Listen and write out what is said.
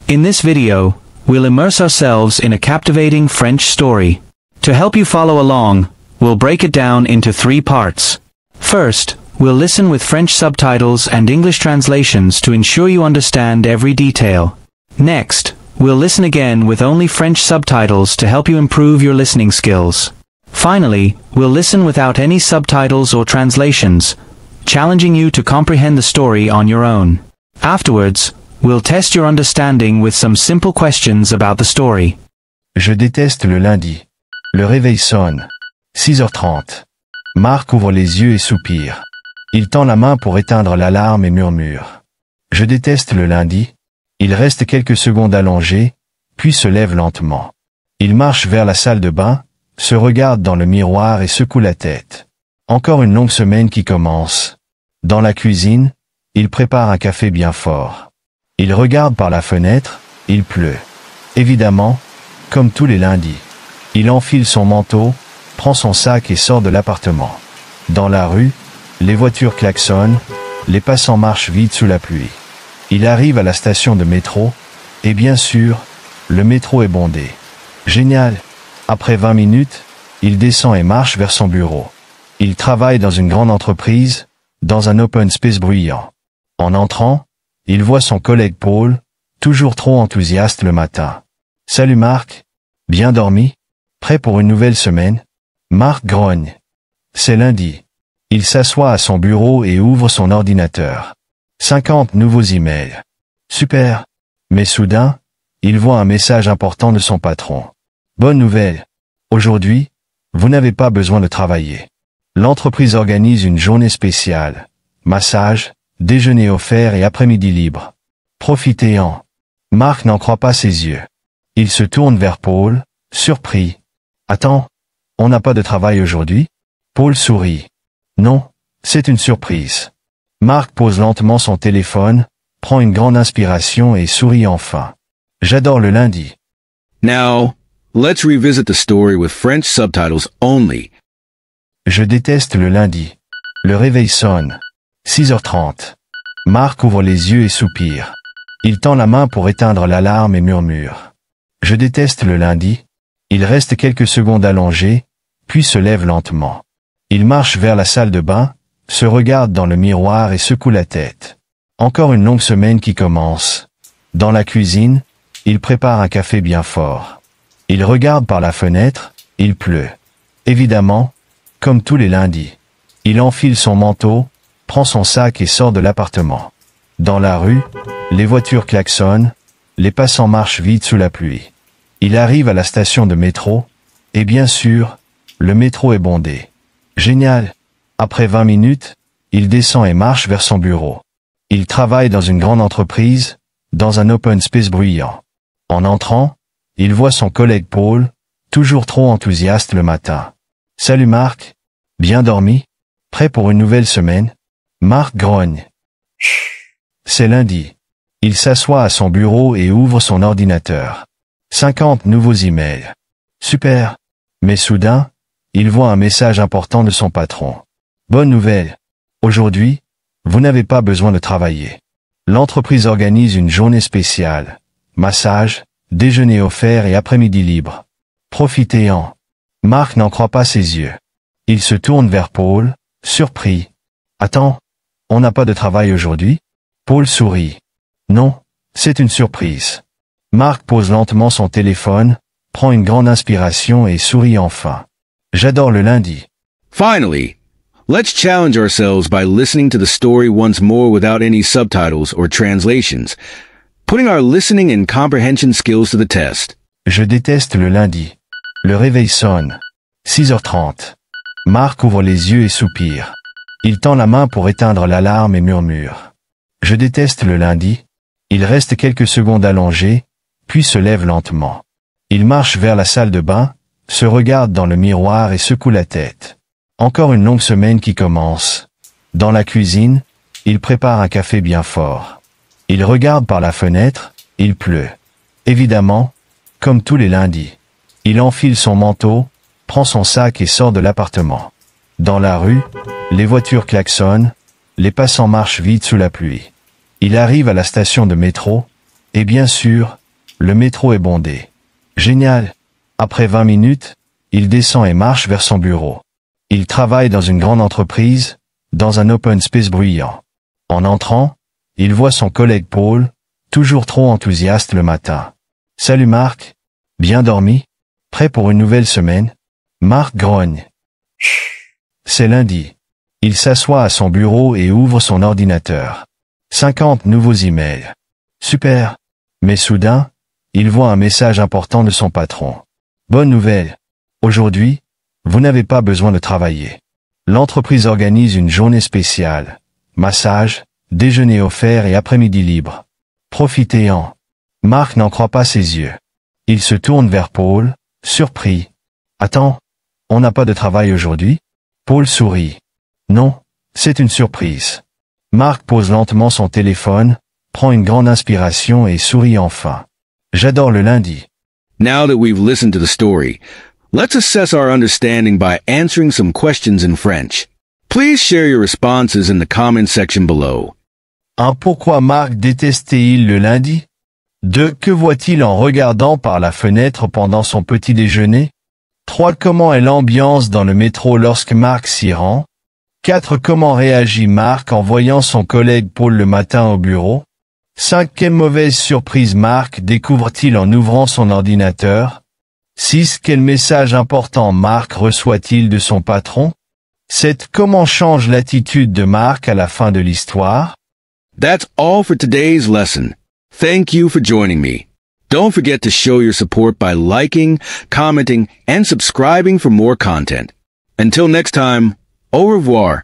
In this video, we'll immerse ourselves in a captivating French story. To help you follow along, we'll break it down into 3 parts. First, we'll listen with French subtitles and English translations to ensure you understand every detail. Next, we'll listen again with only French subtitles to help you improve your listening skills. Finally, we'll listen without any subtitles or translations, challenging you to comprehend the story on your own. Afterwards, we'll test your understanding with some simple questions about the story. Je déteste le lundi. Le réveil sonne. 6h30. Marc ouvre les yeux et soupire. Il tend la main pour éteindre l'alarme et murmure. Je déteste le lundi. Il reste quelques secondes allongé, puis se lève lentement. Il marche vers la salle de bain, se regarde dans le miroir et secoue la tête. Encore une longue semaine qui commence. Dans la cuisine, il prépare un café bien fort. Il regarde par la fenêtre, il pleut. Évidemment, comme tous les lundis. Il enfile son manteau, prend son sac et sort de l'appartement. Dans la rue, les voitures klaxonnent, les passants marchent vite sous la pluie. Il arrive à la station de métro, et bien sûr, le métro est bondé. Génial! Après 20 minutes, il descend et marche vers son bureau. Il travaille dans une grande entreprise, dans un open space bruyant. En entrant, il voit son collègue Paul, toujours trop enthousiaste le matin. « Salut Marc, bien dormi? Prêt pour une nouvelle semaine ?» Marc grogne. C'est lundi. Il s'assoit à son bureau et ouvre son ordinateur. 50 nouveaux emails. Super. Mais soudain, il voit un message important de son patron. Bonne nouvelle. Aujourd'hui, vous n'avez pas besoin de travailler. L'entreprise organise une journée spéciale. Massage, déjeuner offert et après-midi libre. Profitez-en. Marc n'en croit pas ses yeux. Il se tourne vers Paul, surpris. Attends, on n'a pas de travail aujourd'hui? Paul sourit. Non, c'est une surprise. Marc pose lentement son téléphone, prend une grande inspiration et sourit enfin. J'adore le lundi. Now, let's revisit the story with French subtitles only. Je déteste le lundi. Le réveil sonne. 6h30. Marc ouvre les yeux et soupire. Il tend la main pour éteindre l'alarme et murmure. Je déteste le lundi. Il reste quelques secondes allongé, puis se lève lentement. Il marche vers la salle de bain, se regarde dans le miroir et secoue la tête. Encore une longue semaine qui commence. Dans la cuisine, il prépare un café bien fort. Il regarde par la fenêtre, il pleut. Évidemment, comme tous les lundis. Il enfile son manteau, prend son sac et sort de l'appartement. Dans la rue, les voitures klaxonnent, les passants marchent vite sous la pluie. Il arrive à la station de métro, et bien sûr, le métro est bondé. Génial! Après 20 minutes, il descend et marche vers son bureau. Il travaille dans une grande entreprise, dans un open space bruyant. En entrant, il voit son collègue Paul, toujours trop enthousiaste le matin. « Salut Marc, bien dormi? Prêt pour une nouvelle semaine ?» Marc grogne. C'est lundi. Il s'assoit à son bureau et ouvre son ordinateur. 50 nouveaux emails. Super. Mais soudain, il voit un message important de son patron. Bonne nouvelle. Aujourd'hui, vous n'avez pas besoin de travailler. L'entreprise organise une journée spéciale. Massage, déjeuner offert et après-midi libre. Profitez-en. Marc n'en croit pas ses yeux. Il se tourne vers Paul, surpris. Attends, on n'a pas de travail aujourd'hui? Paul sourit. Non, c'est une surprise. Marc pose lentement son téléphone, prend une grande inspiration et sourit enfin. J'adore le lundi. Finally, let's challenge ourselves by listening to the story once more without any subtitles or translations, putting our listening and comprehension skills to the test. Je déteste le lundi. Le réveil sonne. 6h30. Marc ouvre les yeux et soupire. Il tend la main pour éteindre l'alarme et murmure. Je déteste le lundi. Il reste quelques secondes allongé, puis se lève lentement. Il marche vers la salle de bain, se regarde dans le miroir et secoue la tête. Encore une longue semaine qui commence. Dans la cuisine, il prépare un café bien fort. Il regarde par la fenêtre, il pleut. Évidemment, comme tous les lundis. Il enfile son manteau, prend son sac et sort de l'appartement. Dans la rue, les voitures klaxonnent, les passants marchent vite sous la pluie. Il arrive à la station de métro, Et bien sûr, le métro est bondé. Génial. Après 20 minutes, il descend et marche vers son bureau. Il travaille dans une grande entreprise, dans un open space bruyant. En entrant, il voit son collègue Paul, toujours trop enthousiaste le matin. « Salut Marc. Bien dormi? Prêt pour une nouvelle semaine ?» Marc grogne. C'est lundi. Il s'assoit à son bureau et ouvre son ordinateur. 50 nouveaux emails. Super. Mais soudain, il voit un message important de son patron. Bonne nouvelle. Aujourd'hui, vous n'avez pas besoin de travailler. L'entreprise organise une journée spéciale. Massage, déjeuner offert et après-midi libre. Profitez-en. Marc n'en croit pas ses yeux. Il se tourne vers Paul, surpris. Attends, on n'a pas de travail aujourd'hui? Paul sourit. Non, c'est une surprise. Marc pose lentement son téléphone, prend une grande inspiration et sourit enfin. J'adore le lundi. Now that we've listened to the story, let's assess our understanding by answering some questions in French. Please share your responses in the comment section below. 1. Pourquoi Marc détestait-il le lundi? 2. Que voit-il en regardant par la fenêtre pendant son petit déjeuner? 3. Comment est l'ambiance dans le métro lorsque Marc s'y rend? 4. Comment réagit Marc en voyant son collègue Paul le matin au bureau? 5. Quelle mauvaise surprise Marc découvre-t-il en ouvrant son ordinateur? 6. Quel message important Marc reçoit-il de son patron? 7. Comment change l'attitude de Marc à la fin de l'histoire? That's all for today's lesson. Thank you for joining me. Don't forget to show your support by liking, commenting, and subscribing for more content. Until next time, au revoir.